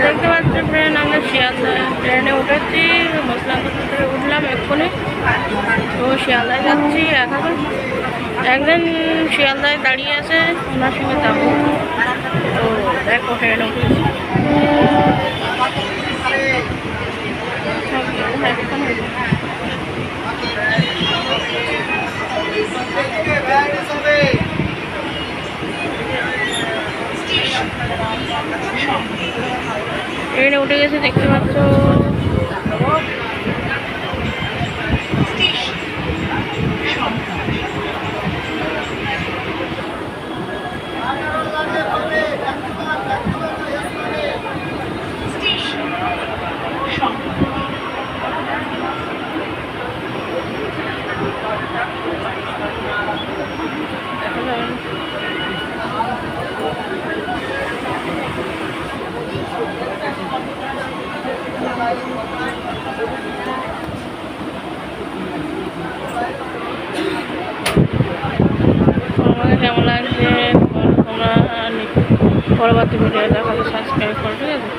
দেখতে পাচ্ছি ফ্রেন্ড, আমরা শিয়ালদায় ট্রেনে উঠেছি, মশলানগর থেকে উঠলাম এক্ষুনি। তো শিয়ালদায় যাচ্ছি। এখন একজন শিয়ালদায় দাঁড়িয়ে আছে, ওনার সঙ্গে যাবো। তো দেখো ট্রেনে উঠেছি। ট্রেনে উঠে গেছে, দেখতে পাচ্ছ। আমাকে কেমন লাগছে তোমরা পরবর্তী ভিডিও দেখাতে সাবস্ক্রাইব করো, ঠিক আছে?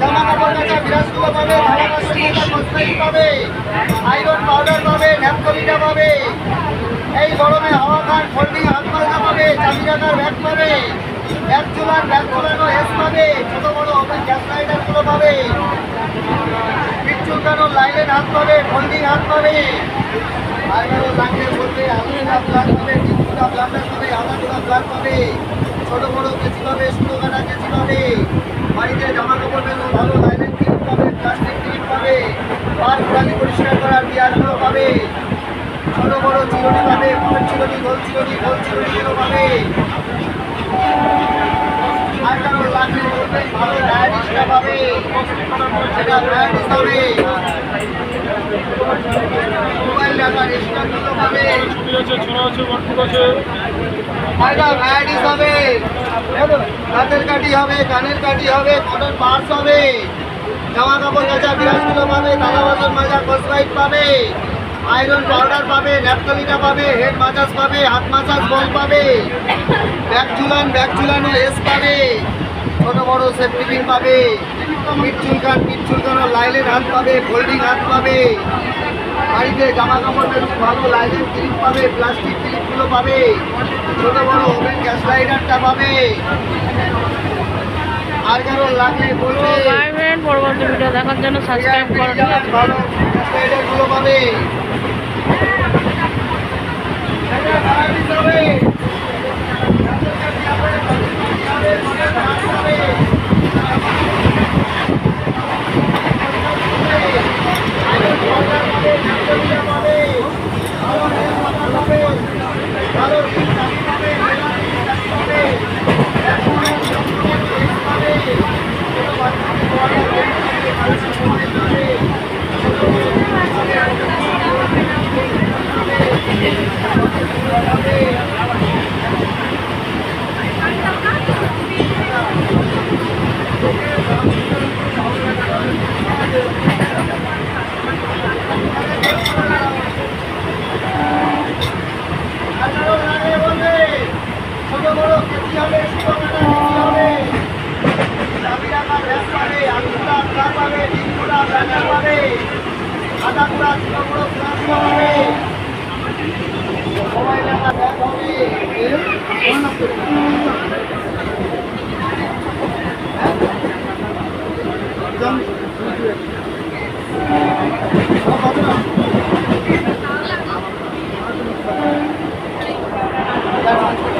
জামা কাপড় কাচা বিরাজগুলো পাবে, পাবে, আয়রন পাউডার পাবে, ন্যাপথলিটা পাবে, এই গরমে হাওয়া খান ফোল্ডিং হাত পাল্টা পাবে, চাবি রাখার ব্যাগ পাবে, ব্যাগ ঝোলানো হেস পাবে, ছোট বড় ওপেন গ্যাস লাইটারগুলো পাবে, পিঠ চুলকানোর লাইলেন হাত পাবে, ফোল্ডিং হাত পাবে, আয়রন লাগলে বলবে আলুটা প্লাগ পাবে, টিপুটা প্লান্ডার পাবে, আদাগুলা প্লাগ পাবে, ছোট বড় কেচি পাবে, সুতো কাটা কেচি পাবে, বাড়িতে জামা কাপড় মেলো ভালো লাইলেন ক্লিপ পাবে, প্লাস্টিক ক্লিপ পাবে, পাঁচ গালি পরিষ্কার করার বিয়ারগুলো পাবে, ছোট বড় চিরুনি পাবে, পকেট চিরুনি, গোল চিরুনিগুলো পাবে, আর কারো লাগলে বলবেন ভালো ডায়ারিসটা পাবে, সেটা ডায়ারিস হবে, মোবাইল ডাটার স্টকগুলো পাবে, ভ্যারাইটিস হবে, হাতের কাঠি হবে, কানের কাঠি হবে, কটন পার্স হবে, জামা কাপড় কাচা বিরাজগুলো পাবে, থালা বাসন মাজা কসবাইট পাবে, আয়রন পাউডার পাবে, ন্যাপথলিটা পাবে, হেড মাসাজ পাবে, হাত মাসাজ বল পাবে, ব্যাগ ঝুলানো এস পাবে, ছোট বড় সেফটি পিন পাবে, পিঠ চুলকানো লাইলেন হাত পাবে, ফোল্ডিং হাত পাবে, বাড়িতে জামা কাপড় ভালো লাইলেন ক্লিপ পাবে, প্লাস্টিক ক্লিপগুলো পাবে, ছোট বড় ওভেন গ্যাস লাইটারটা পাবে, আর কারো লাগলে বলবে। পরবর্তী ভিডিও দেখার জন্য সাবস্ক্রাইব করো, ঠিক আছে? ভালো গ্যাস লাইটারগুলো পাবে, একদম